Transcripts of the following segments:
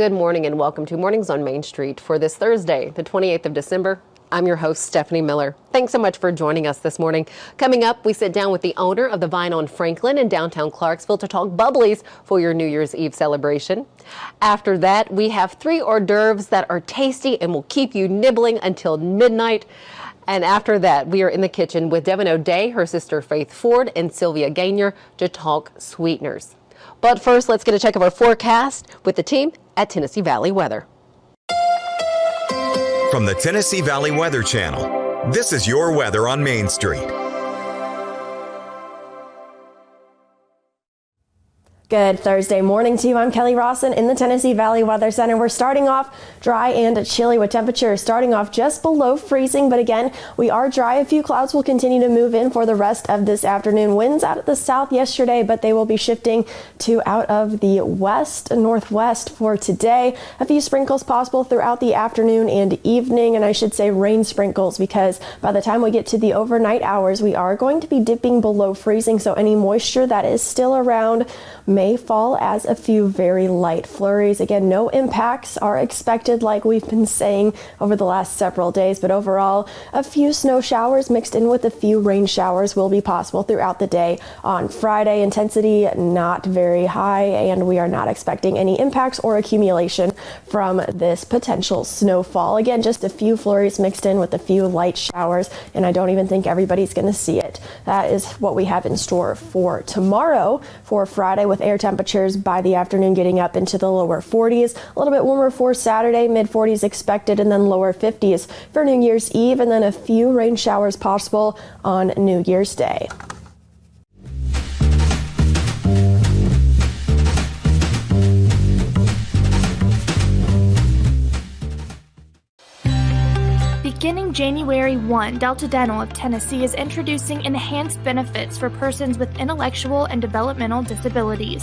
good morning and welcome to Mornings on Main Street for this Thursday, the 28th of December. I'm your host, Stefanie Miller. Thanks so much for joining us this morning. Coming up, we sit down with the owner of the Vine on Franklin in downtown Clarksville to talk bubblies for your New Year's Eve celebration. After that, we have 3 hors d'oeuvres that are tasty and will keep you nibbling until midnight. And after that, we are in the kitchen with Devon O'Day, her sister Faith Ford, and Sylvia Ganier to talk sweeteners. But first, let's get a check of our forecast with the team at Tennessee Valley Weather. From the Tennessee Valley Weather Channel, this is your weather on Main Street. Good Thursday morning to you. I'm Kelly Rawson in the Tennessee Valley Weather Center. We're starting off dry and chilly with temperatures starting off just below freezing. But again, we are dry. A few clouds will continue to move in for the rest of this afternoon. Winds out of the south yesterday, but they will be shifting to out of the west and northwest for today. A few sprinkles possible throughout the afternoon and evening. And I should say rain sprinkles, because by the time we get to the overnight hours, we are going to be dipping below freezing. So any moisture that is still around may fall as a few very light flurries. Again, no impacts are expected like we've been saying over the last several days, but overall a few snow showers mixed in with a few rain showers will be possible throughout the day on Friday. Intensity not very high, and we are not expecting any impacts or accumulation from this potential snowfall. Again, just a few flurries mixed in with a few light showers, and I don't even think everybody's going to see it. That is what we have in store for tomorrow, for Friday, with air temperatures by the afternoon getting up into the lower 40s. A little bit warmer for Saturday, mid 40s expected, and then lower 50s for New Year's Eve, and then a few rain showers possible on New Year's Day. Beginning January 1, Delta Dental of Tennessee is introducing enhanced benefits for persons with intellectual and developmental disabilities.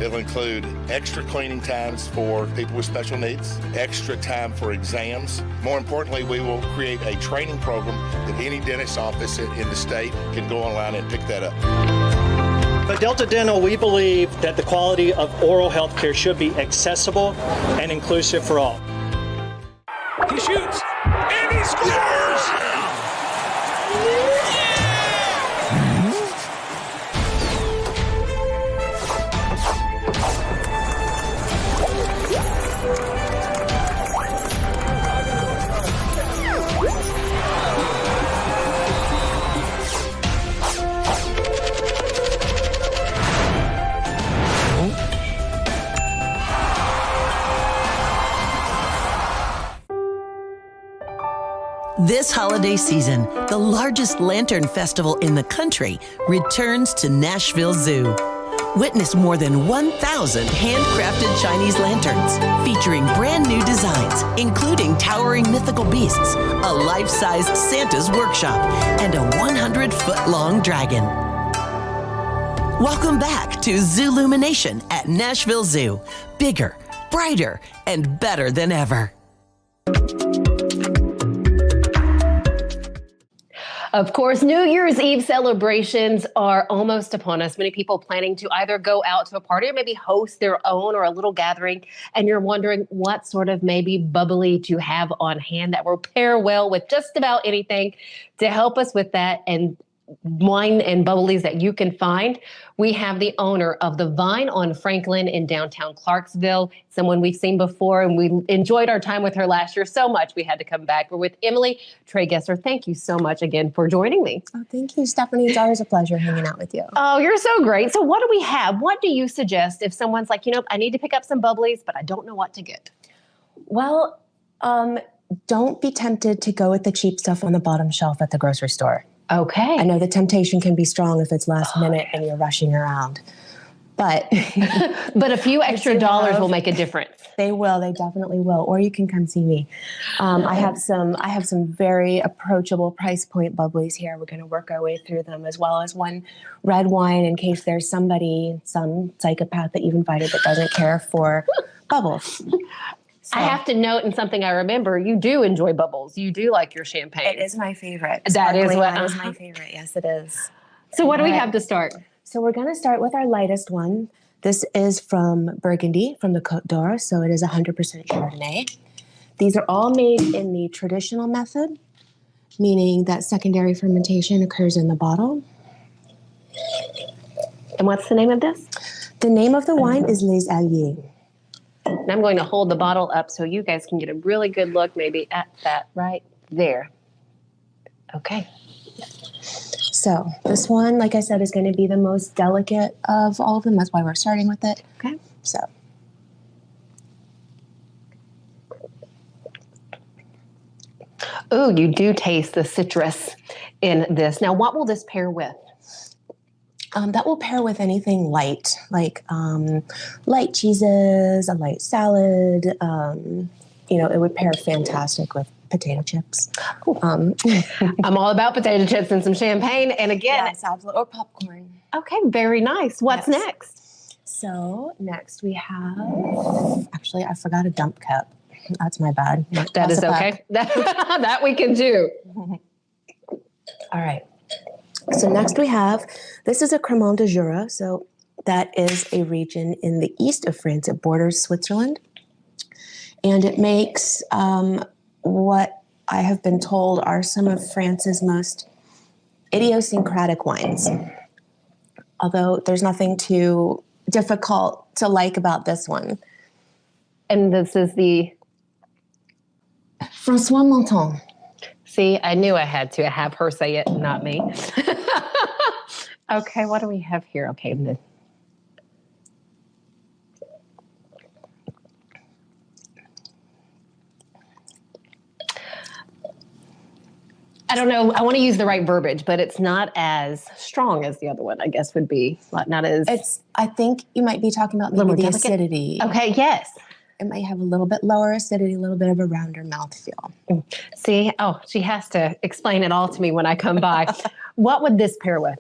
It'll include extra cleaning times for people with special needs, extra time for exams. More importantly, we will create a training program that any dentist office in the state can go online and pick that up. At Delta Dental, we believe that the quality of oral health care should be accessible and inclusive for all. He shoots, and he scores! This holiday season, the largest lantern festival in the country returns to Nashville Zoo. Witness more than 1,000 handcrafted Chinese lanterns featuring brand new designs, including towering mythical beasts, a life-sized Santa's workshop, and a 100-foot-long dragon. Welcome back to Zoolumination at Nashville Zoo. Bigger, brighter, and better than ever. Of course, New Year's Eve celebrations are almost upon us. Many people planning to either go out to a party or maybe host their own or a little gathering. And you're wondering what sort of maybe bubbly to have on hand that will pair well with just about anything. To help us with that and wine and bubblies that you can find, we have the owner of the Vine on Franklin in downtown Clarksville, someone we've seen before, and we enjoyed our time with her last year so much we had to come back. We're with Emily Trageser. Thank you so much again for joining me. Oh, thank you, Stephanie. It's always a pleasure hanging out with you. Oh, you're so great. So what do we have? What do you suggest if someone's like, I need to pick up some bubblies, but I don't know what to get? Well, don't be tempted to go with the cheap stuff on the bottom shelf at the grocery store. Okay. I know the temptation can be strong if it's last minute and you're rushing around, but but a few extra dollars will make a difference. They will. They definitely will. Or you can come see me. I have some very approachable price point bubblies here. We're going to work our way through them, as well as one red wine in case there's some psychopath that you've invited that doesn't care for bubbles. So, I have to note, and something I remember, you do enjoy bubbles. You do like your champagne. It is my favorite. That is is my favorite. Yes, it is. So what do we have to start? So we're going to start with our lightest one. This is from Burgundy, from the Côte d'Or, so it is 100% Chardonnay. These are all made in the traditional method, meaning that secondary fermentation occurs in the bottle. And what's the name of this? The name of the wine is Les Alliés. And I'm going to hold the bottle up so you guys can get a really good look maybe at that right there. Okay. So this one, like I said, is going to be the most delicate of all of them. That's why we're starting with it. Okay. So. Oh, you do taste the citrus in this. Now, what will this pair with? That will pair with anything light, like light cheeses, a light salad. It would pair fantastic with potato chips. I'm all about potato chips and some champagne. And again, yes, absolutely. Or popcorn. Okay, very nice. What's next? So next we have, actually, I forgot a dump cup. That's my bad. That is okay. That we can do. All right. So next we have, this is a Cremant de Jura. So that is a region in the east of France. It borders Switzerland. And it makes what I have been told are some of France's most idiosyncratic wines. Although there's nothing too difficult to like about this one. And this is the... François Monton. See, I knew I had to have her say it, not me. Okay, what do we have here? Okay. I don't know. I want to use the right verbiage, but it's not as strong as the other one, I guess would be. Not as... I think you might be talking about maybe the acidity. Okay, yes. It might have a little bit lower acidity, a little bit of a rounder mouthfeel. See? Oh, she has to explain it all to me when I come by. What would this pair with?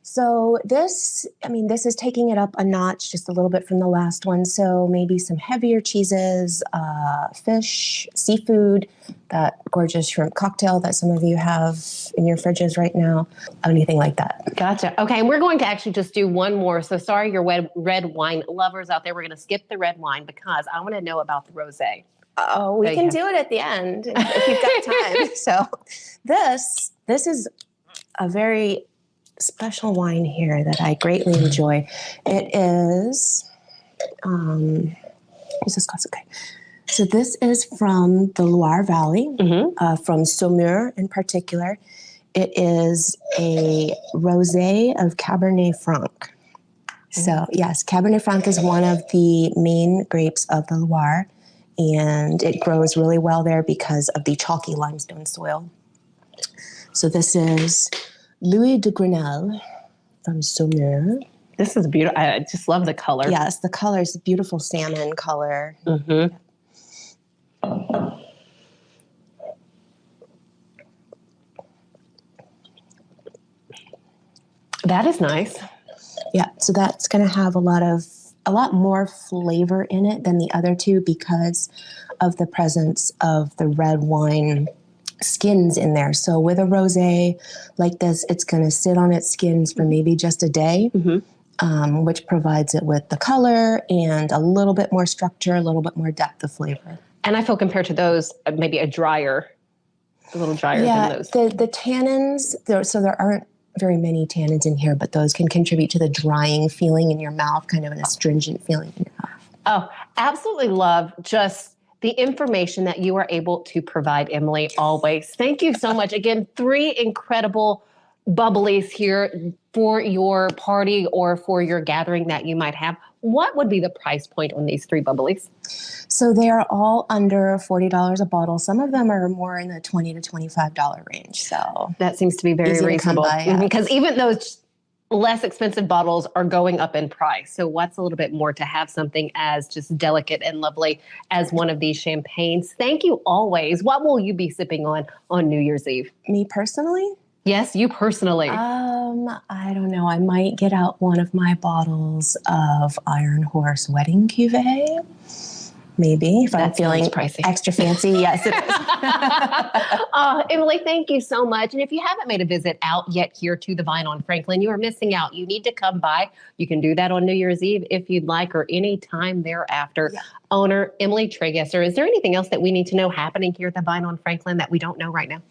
So this is taking it up a notch just a little bit from the last one. So maybe some heavier cheeses, fish, seafood, that gorgeous shrimp cocktail that some of you have in your fridges right now, anything like that. Gotcha. Okay, and we're going to actually just do one more. So sorry, your red wine lovers out there. We're going to skip the red wine because I want to know about the rosé. Oh, we can do it at the end if you've got time. So this is a very special wine here that I greatly enjoy. It is, okay. So this is from the Loire Valley, from Saumur in particular. It is a rosé of Cabernet Franc. So yes, Cabernet Franc is one of the main grapes of the Loire, and it grows really well there because of the chalky limestone soil. So this is Louis de Grenelle from Saumur. This is beautiful. I just love the color. Yes, the color is a beautiful salmon color. Mm-hmm. That is nice. Yeah, so that's going to have a lot more flavor in it than the other two because of the presence of the red wine skins in there. So with a rosé like this, it's going to sit on its skins for maybe just a day, which provides it with the color and a little bit more structure, a little bit more depth of flavor. And I feel compared to those, maybe a little drier than those. The tannins, there aren't very many tannins in here, but those can contribute to the drying feeling in your mouth, kind of an astringent feeling in your mouth. Oh, absolutely love just the information that you are able to provide, Emily, always. Thank you so much. Again, 3 incredible bubblies here for your party or for your gathering that you might have. What would be the price point on these 3 bubblies? So they are all under $40 a bottle. Some of them are more in the $20 to $25 range. So that seems to be very reasonable. Because even those less expensive bottles are going up in price. So what's a little bit more to have something as just delicate and lovely as one of these champagnes? Thank you always. What will you be sipping on New Year's Eve? Me personally? Yes, you personally. I don't know. I might get out one of my bottles of Iron Horse Wedding Cuvée. maybe if I'm feeling pricey. extra fancy. Yes, it is. Emily, thank you so much. And if you haven't made a visit out yet here to the Vine on Franklin, you are missing out. You need to come by. You can do that on New Year's Eve if you'd like, or any time thereafter. Yeah. Owner Emily Trageser, is there anything else that we need to know happening here at the Vine on Franklin that we don't know right now?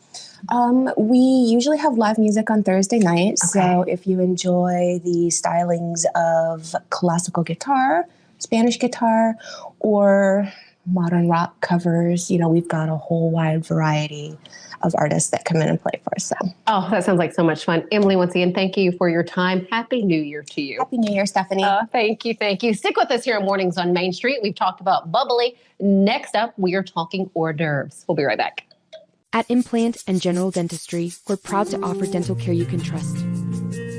We usually have live music on Thursday nights. Okay. So if you enjoy the stylings of classical guitar, Spanish guitar, or modern rock covers, we've got a whole wide variety of artists that come in and play for us. So. Oh, that sounds like so much fun. Emily, once again, thank you for your time. Happy New Year to you. Happy New Year, Stephanie. Thank you. Thank you. Stick with us here at Mornings on Main Street. We've talked about bubbly. Next up, we are talking hors d'oeuvres. We'll be right back. At Implant and General Dentistry, we're proud to offer dental care you can trust.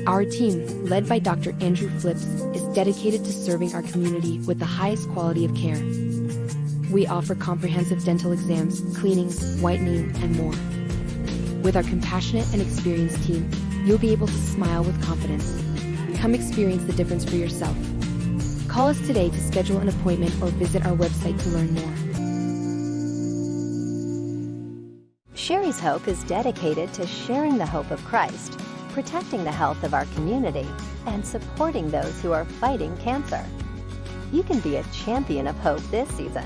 Our team, led by Dr. Andrew Flips, is dedicated to serving our community with the highest quality of care. We offer comprehensive dental exams, cleanings, whitening, and more. With our compassionate and experienced team, you'll be able to smile with confidence. Come experience the difference for yourself. Call us today to schedule an appointment or visit our website to learn more. Sherry's Hope is dedicated to sharing the hope of Christ, protecting the health of our community, and supporting those who are fighting cancer. You can be a champion of hope this season.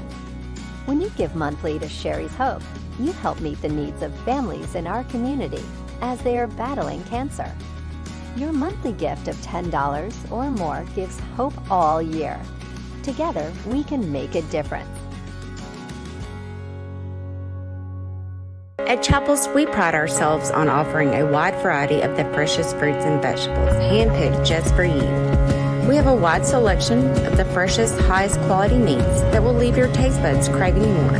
When you give monthly to Sherry's Hope, you help meet the needs of families in our community as they are battling cancer. Your monthly gift of $10 or more gives hope all year. Together, we can make a difference. At Chapels, we pride ourselves on offering a wide variety of the freshest fruits and vegetables, handpicked just for you. We have a wide selection of the freshest, highest quality meats that will leave your taste buds craving more.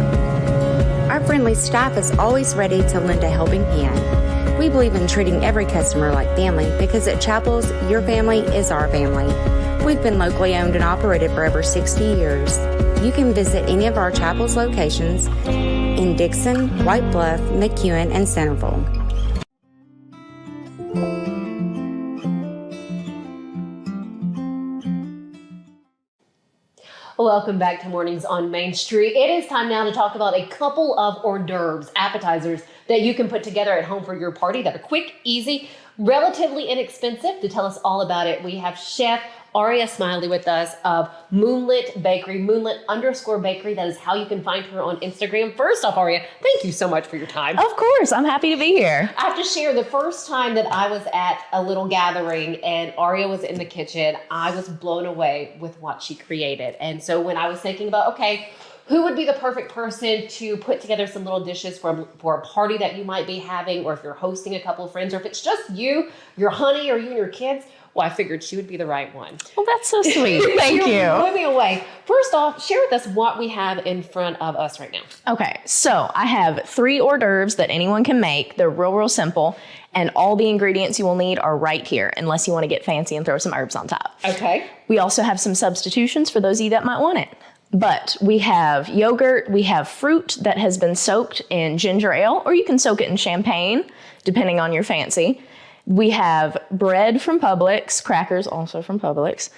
Our friendly staff is always ready to lend a helping hand. We believe in treating every customer like family because at Chapels, your family is our family. We've been locally owned and operated for over 60 years. You can visit any of our Chapels locations in Dixon, White Bluff, McEwen, and Centerville. Welcome back to Mornings on Main Street. It is time now to talk about a couple of hors d'oeuvres, appetizers that you can put together at home for your party that are quick, easy, relatively inexpensive. To tell us all about it, we have Chef Arya Smiley with us of Moonlit Bakery, Moonlit_Bakery. That is how you can find her on Instagram. First off, Arya, thank you so much for your time. Of course, I'm happy to be here. I have to share the first time that I was at a little gathering and Arya was in the kitchen, I was blown away with what she created. And so when I was thinking about, okay, who would be the perfect person to put together some little dishes for a party that you might be having, or if you're hosting a couple of friends, or if it's just you, your honey, or you and your kids, well, I figured she would be the right one. Well, that's so sweet. Thank you. Blew me away. First off, share with us what we have in front of us right now. Okay, so I have 3 hors d'oeuvres that anyone can make. They're real simple, and all the ingredients you will need are right here, unless you want to get fancy and throw some herbs on top. Okay. We also have some substitutions for those of you that might want it. But we have yogurt, we have fruit that has been soaked in ginger ale, or you can soak it in champagne, depending on your fancy. We have bread from Publix, crackers also from Publix.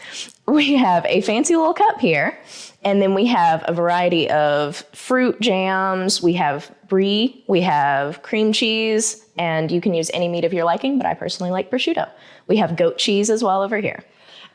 We have a fancy little cup here, and then we have a variety of fruit jams. We have brie, we have cream cheese, and you can use any meat of your liking, but I personally like prosciutto. We have goat cheese as well over here.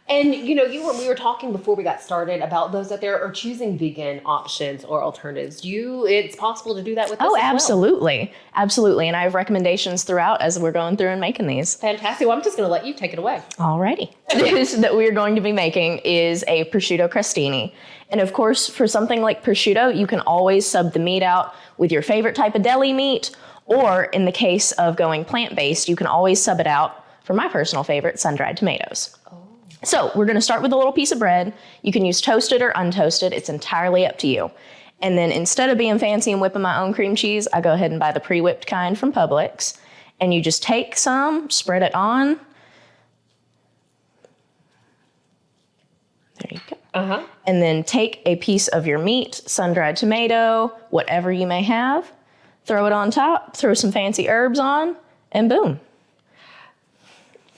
And we were talking before we got started about those that there are choosing vegan options or alternatives. It's possible to do that with this as well. Absolutely. Absolutely. And I have recommendations throughout as we're going through and making these. Fantastic. Well, I'm just going to let you take it away. Alrighty. The dish that we're going to be making is a prosciutto crostini. And of course, for something like prosciutto, you can always sub the meat out with your favorite type of deli meat, or in the case of going plant-based, you can always sub it out for my personal favorite, sun-dried tomatoes. So we're going to start with a little piece of bread. You can use toasted or untoasted. It's entirely up to you. And then instead of being fancy and whipping my own cream cheese, I go ahead and buy the pre-whipped kind from Publix. And you just take some, spread it on. There you go. Uh-huh. And then take a piece of your meat, sun-dried tomato, whatever you may have, throw it on top, throw some fancy herbs on, and boom.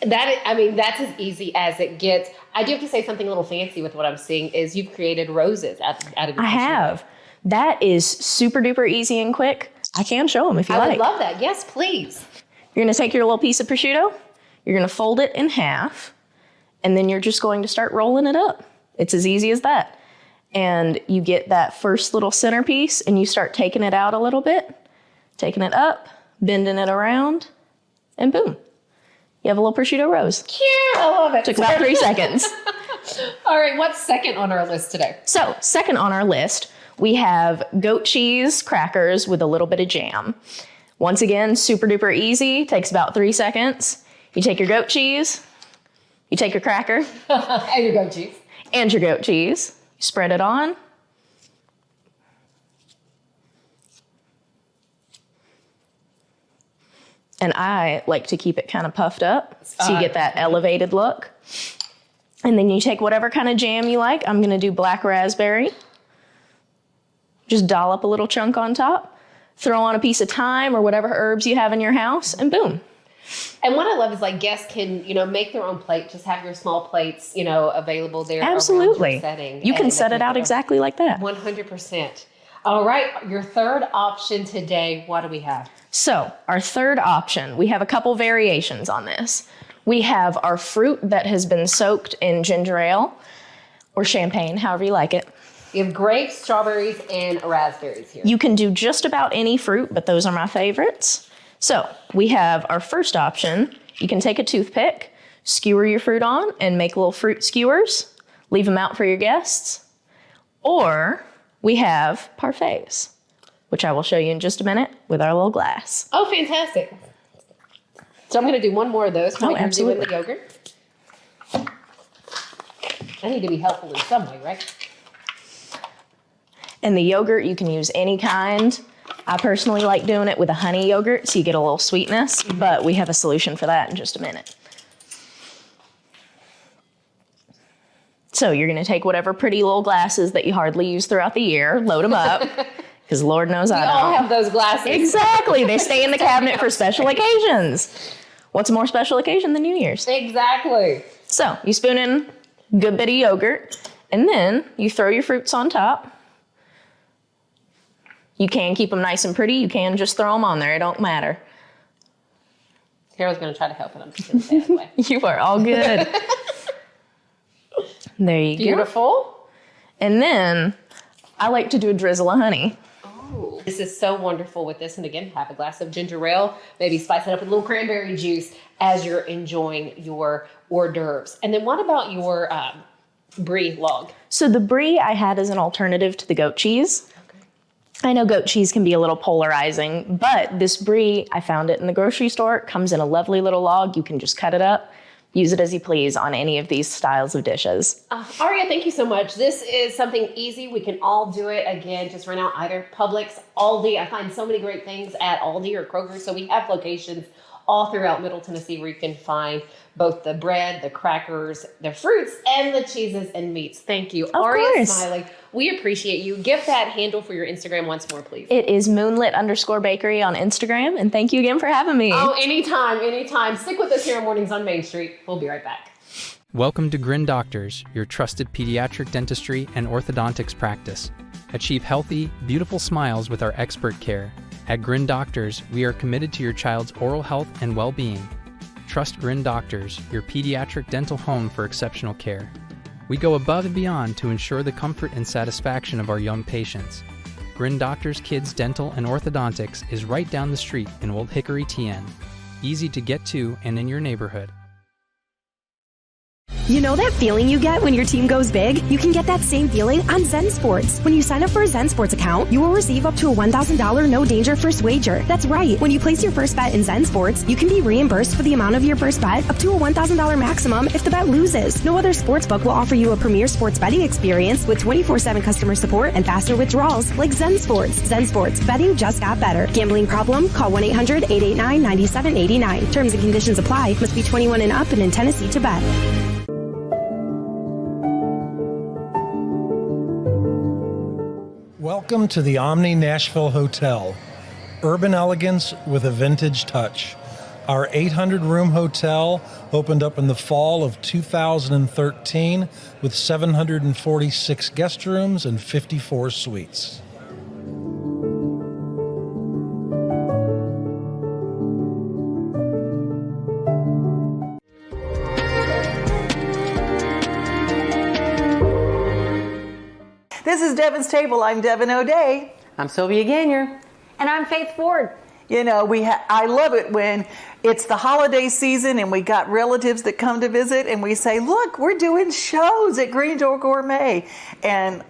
That's as easy as it gets. I do have to say something a little fancy with what I'm seeing is you've created roses out of your I have. That is super duper easy and quick. I can show them if you like. I would love that. Yes, please. You're going to take your little piece of prosciutto. You're going to fold it in half. And then you're just going to start rolling it up. It's as easy as that. And you get that first little centerpiece and you start taking it out a little bit, taking it up, bending it around, and boom. You have a little prosciutto rose. Cute. I love it. Took about 3 seconds. All right. What's second on our list today? So second on our list, we have goat cheese crackers with a little bit of jam. Once again, super duper easy. Takes about 3 seconds. You take your goat cheese. You take your cracker. And your goat cheese. And your goat cheese. You spread it on. And I like to keep it kind of puffed up so you get that elevated look. And then you take whatever kind of jam you like. I'm going to do black raspberry. Just dollop a little chunk on top. Throw on a piece of thyme or whatever herbs you have in your house, and boom. And what I love is like guests can, make their own plate. Just have your small plates, available there. Absolutely. Around your setting. You can set it out exactly like that. 100%. All right. Your third option today, what do we have? So our third option, we have a couple variations on this. We have our fruit that has been soaked in ginger ale or champagne, however you like it. You have grapes, strawberries, and raspberries here. You can do just about any fruit, but those are my favorites. So we have our first option. You can take a toothpick, skewer your fruit on, and make little fruit skewers. Leave them out for your guests. Or we have parfaits, which I will show you in just a minute with our little glass. Oh, fantastic. So I'm going to do one more of those while you're doing the yogurt. I need to be helpful in some way, right? And the yogurt, you can use any kind. I personally like doing it with a honey yogurt so you get a little sweetness, but we have a solution for that in just a minute. So you're going to take whatever pretty little glasses that you hardly use throughout the year, load them up, because Lord knows I don't. We all have those glasses. Exactly. They stay in the cabinet for special occasions. What's a more special occasion than New Year's? Exactly. So you spoon in a good bit of yogurt, and then you throw your fruits on top. You can keep them nice and pretty. You can just throw them on there. It don't matter. Carol's going to try to help, and I'm just going to say it anyway. You are all good. There you go. Beautiful. And then I like to do a drizzle of honey. Oh, this is so wonderful with this. And again, have a glass of ginger ale. Maybe spice it up with a little cranberry juice as you're enjoying your hors d'oeuvres. And then what about your brie log? So the brie I had as an alternative to the goat cheese. I know goat cheese can be a little polarizing, but this brie, I found it in the grocery store. It comes in a lovely little log. You can just cut it up, use it as you please on any of these styles of dishes. Arya, thank you so much. This is something easy. We can all do it. Again, just run out either Publix, Aldi. I find so many great things at Aldi or Kroger. So we have locations all throughout Middle Tennessee where you can find both the bread, the crackers, the fruits, and the cheeses and meats. Thank you. Arya Smiley, we appreciate you. Give that handle for your Instagram once more, please. It is moonlit_bakery on Instagram. And thank you again for having me. Oh, anytime. Stick with us here on Mornings on Main Street. We'll be right back. Welcome to Grin Doctors, your trusted pediatric dentistry and orthodontics practice. Achieve healthy, beautiful smiles with our expert care. At Grin Doctors, we are committed to your child's oral health and well-being. Trust Grin Doctors, your pediatric dental home for exceptional care. We go above and beyond to ensure the comfort and satisfaction of our young patients. Grin Doctors Kids Dental and Orthodontics is right down the street in Old Hickory, TN. Easy to get to and in your neighborhood. You know that feeling you get when your team goes big? You can get that same feeling on Zen Sports. When you sign up for a Zen Sports account, you will receive up to a $1,000 no-danger first wager. That's right. When you place your first bet in Zen Sports, you can be reimbursed for the amount of your first bet up to a $1,000 maximum if the bet loses. No other sportsbook will offer you a premier sports betting experience with 24/7 customer support and faster withdrawals like Zen Sports. Zen Sports. Betting just got better. Gambling problem? Call 1-800-889-9789. Terms and conditions apply. Must be 21 and up and in Tennessee to bet. Welcome to the Omni Nashville Hotel. Urban elegance with a vintage touch. Our 800-room hotel opened up in the fall of 2013 with 746 guest rooms and 54 suites. This is Devon's Table. I'm Devon O'Day. I'm Sylvia Ganier. And I'm Faith Ford. You know, I love it when it's the holiday season and we got relatives that come to visit and we say, look, we're doing shows at Green Door Gourmet. And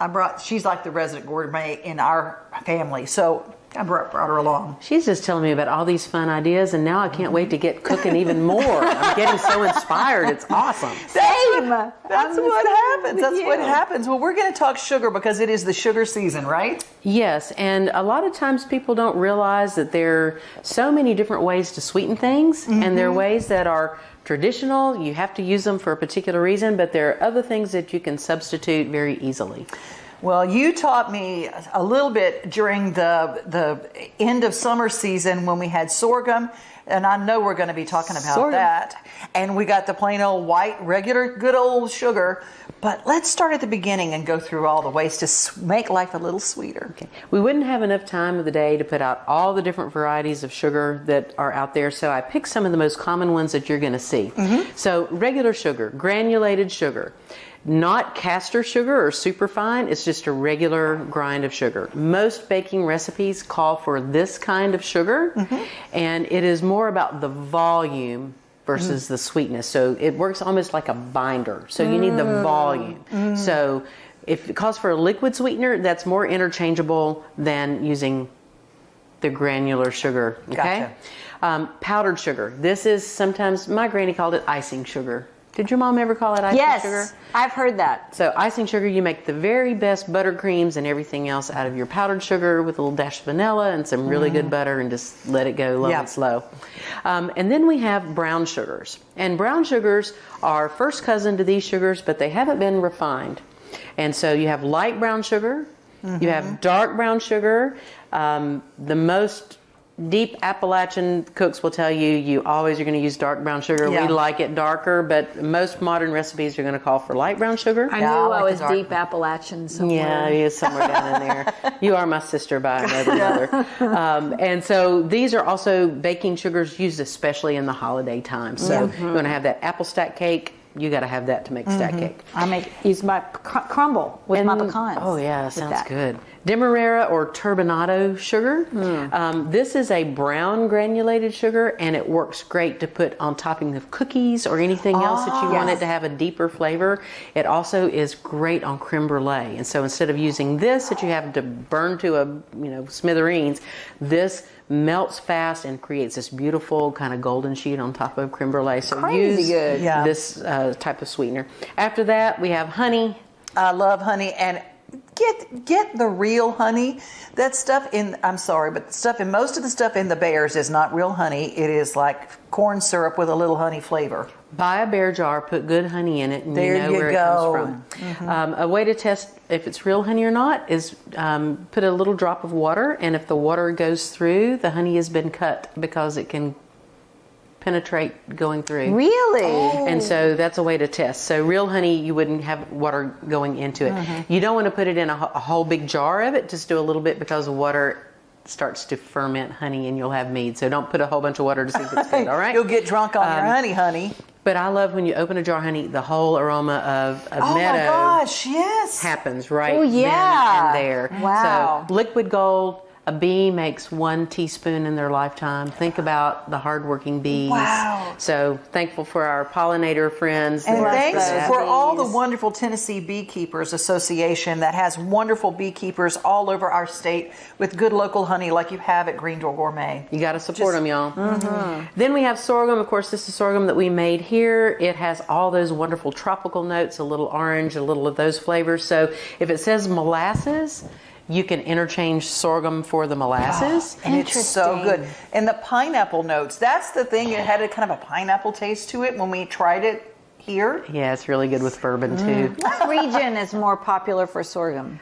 she's like the resident gourmet in our family. So I brought her along. She's just telling me about all these fun ideas, and now I can't wait to get cooking even more. I'm getting so inspired. It's awesome. That's what happens. That's what happens. Well, we're going to talk sugar because it is the sugar season, right? Yes, and a lot of times people don't realize that there are so many different ways to sweeten things, and there are ways that are traditional. You have to use them for a particular reason, but there are other things that you can substitute very easily. Well, you taught me a little bit during the end of summer season when we had sorghum, and I know we're going to be talking about that. And we got the plain old white, regular, good old sugar. But let's start at the beginning and go through all the ways to make life a little sweeter. Okay. We wouldn't have enough time of the day to put out all the different varieties of sugar that are out there, so I picked some of the most common ones that you're going to see. So regular sugar, granulated sugar. Not caster sugar or superfine, it's just a regular grind of sugar. Most baking recipes call for this kind of sugar, and it is more about the volume versus the sweetness. So it works almost like a binder. So you need the volume. So if it calls for a liquid sweetener, that's more interchangeable than using the granular sugar. Okay. Gotcha. Powdered sugar. This is sometimes, my granny called it icing sugar. Did your mom ever call it icing sugar? Yes, I've heard that. So icing sugar, you make the very best buttercreams and everything else out of your powdered sugar with a little dash of vanilla and some really good butter, and just let it go low and slow. And then we have brown sugars. And brown sugars are first cousin to these sugars, but they haven't been refined. And so you have light brown sugar, you have dark brown sugar. The most deep Appalachian cooks will tell you, you always are going to use dark brown sugar. We like it darker, but most modern recipes are going to to call for light brown sugar. I knew I was deep Appalachian somewhere. Yeah, you're somewhere down in there. You are my sister by another mother. And so these are also baking sugars used especially in the holiday time. So you want to have that apple stack cake. You got to have that to make stack cake. I use my crumble with my pecans. Oh yeah, sounds good. Demerara or turbinado sugar. This is a brown granulated sugar, and it works great to put on topping of cookies or anything else that you want it to have a deeper flavor. It also is great on creme brulee. And so instead of using this that you have to burn to a smithereens, this melts fast and creates this beautiful kind of golden sheet on top of creme brulee. So use this type of sweetener. After that, we have honey. I love honey, and get the real honey. That stuff in, I'm sorry, but most of the stuff in the Bears is not real honey. It is like corn syrup with a little honey flavor. Buy a Bear jar, put good honey in it, and you know where it comes from. A way to test if it's real honey or not is put a little drop of water, and if the water goes through, the honey has been cut because it can penetrate going through. Really? And so that's a way to test. So real honey, you wouldn't have water going into it. You don't want to put it in a whole big jar of it. Just do a little bit because the water starts to ferment honey and you'll have mead. So don't put a whole bunch of water to see if it's good, all right? You'll get drunk on your honey. But I love when you open a jar of honey, the whole aroma of meadow happens right then and there. Wow. So liquid gold, a bee makes 1 teaspoon in their lifetime. Think about the hardworking bees. Wow. So thankful for our pollinator friends. And thanks for all the wonderful Tennessee Beekeepers Association that has wonderful beekeepers all over our state with good local honey like you have at Green Door Gourmet. You got to support them, y'all. Then we have sorghum. Of course, this is sorghum that we made here. It has all those wonderful tropical notes, a little orange, a little of those flavors. So if it says molasses, you can interchange sorghum for the molasses. And it's so good. And the pineapple notes, that's the thing. It had a kind of a pineapple taste to it when we tried it here. Yeah, it's really good with bourbon too. What region is more popular for sorghum?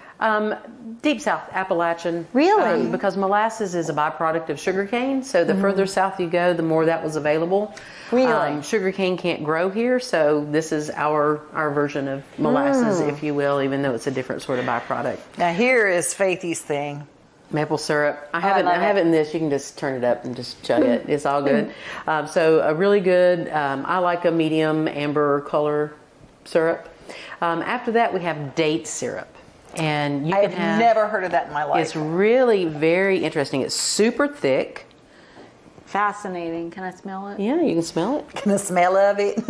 Deep South, Appalachian. Really? Because molasses is a byproduct of sugarcane, so the further south you go, the more that was available. Really? Sugarcane can't grow here, so this is our version of molasses, if you will, even though it's a different sort of byproduct. Now here is Faithy's thing. Maple syrup. I have it in this. You can just turn it up and just chug it. It's all good. So a really good, I like a medium amber color syrup. After that, we have date syrup. And you I've never heard of that in my life. It's really very interesting. It's super thick. Fascinating. Can I smell it? Yeah, you can smell it. Can the smell of it?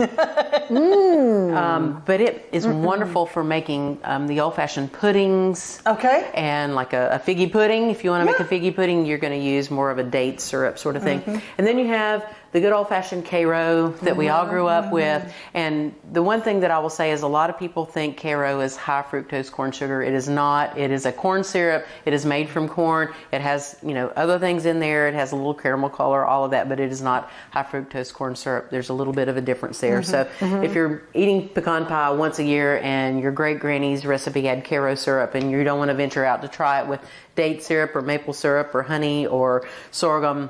But it is wonderful for making the old-fashioned puddings. Okay. And like a figgy pudding. If you want to make a figgy pudding, you're going to use more of a date syrup sort of thing. And then you have the good old-fashioned Karo that we all grew up with. And the one thing that I will say is a lot of people think Karo is high fructose corn sugar. It is not. It is a corn syrup. It is made from corn. It has, other things in there. It has a little caramel color, all of that, but it is not high fructose corn syrup. There's a little bit of a difference there. So if you're eating pecan pie once a year and your great granny's recipe had Karo syrup and you don't want to venture out to try it with date syrup or maple syrup or honey or sorghum,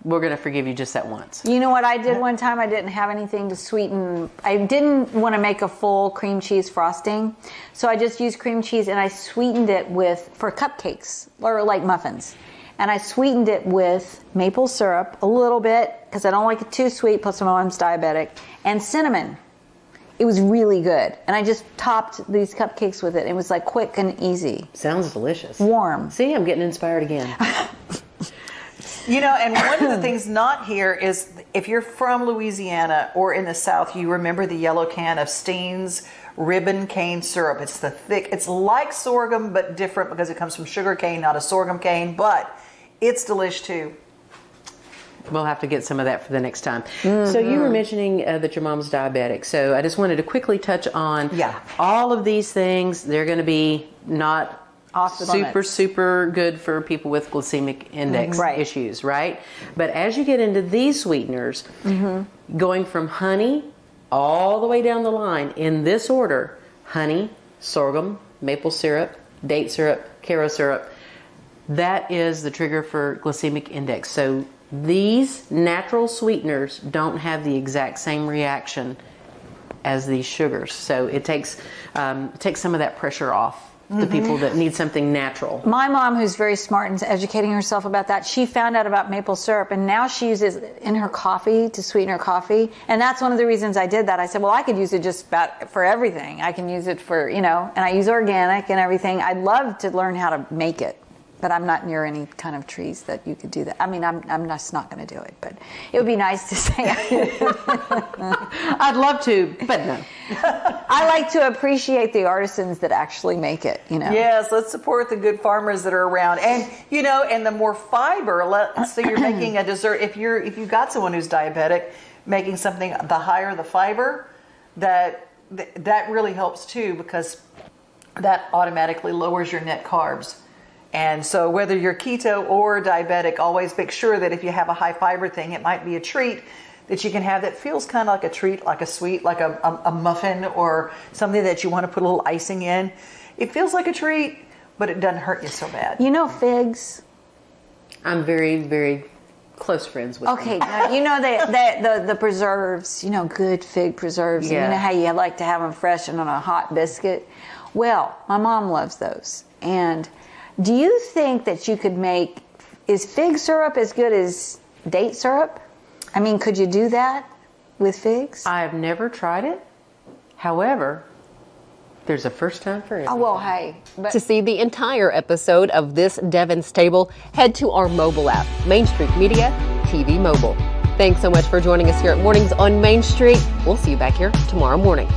we're going to forgive you just that once. You know what I did one time? I didn't have anything to sweeten. I didn't want to make a full cream cheese frosting. So I just used cream cheese and I sweetened it for cupcakes or like muffins. And I sweetened it with maple syrup a little bit because I don't like it too sweet, plus my mom's diabetic, and cinnamon. It was really good. And I just topped these cupcakes with it. It was like quick and easy. Sounds delicious. Warm. See, I'm getting inspired again. And one of the things not here is if you're from Louisiana or in the South, you remember the yellow can of Steen's ribbon cane syrup. It's the thick, it's like sorghum, but different because it comes from sugar cane, not a sorghum cane, but it's delish too. We'll have to get some of that for the next time. So you were mentioning that your mom's diabetic. So I just wanted to quickly touch on all of these things. They're going to be not super good for people with glycemic index issues, right? But as you get into these sweeteners, going from honey all the way down the line in this order: honey, sorghum, maple syrup, date syrup, Karo syrup. That is the trigger for glycemic index. So these natural sweeteners don't have the exact same reaction as these sugars. So it takes some of that pressure off the people that need something natural. My mom, who's very smart and educating herself about that, she found out about maple syrup and now she uses it in her coffee to sweeten her coffee. And that's one of the reasons I did that. I said, well, I could use it just about for everything. I can use it for, and I use organic and everything. I'd love to learn how to make it, but I'm not near any kind of trees that you could do that. I mean, I'm just not going to do it, but it would be nice to say. I'd love to, but no. I like to appreciate the artisans that actually make it, Yes, let's support the good farmers that are around. And, and the more fiber, let's say you're making a dessert. If you've got someone who's diabetic, making something, the higher the fiber, that really helps too, because that automatically lowers your net carbs. And so whether you're keto or diabetic, always make sure that if you have a high fiber thing, it might be a treat that you can have that feels kind of like a treat, like a sweet, like a muffin or something that you want to put a little icing in. It feels like a treat, but it doesn't hurt you so bad. Figs? I'm very, very close friends with them. Okay, the preserves, good fig preserves. Yeah. And you know how you like to have them fresh and on a hot biscuit? Well, my mom loves those. And do you think that you could is fig syrup as good as date syrup? I mean, could you do that with figs? I've never tried it. However, there's a first time for it. Oh, well, hey. To see the entire episode of This Devon's Table, head to our mobile app, Main Street Media TV Mobile. Thanks so much for joining us here at Mornings on Main Street. We'll see you back here tomorrow morning.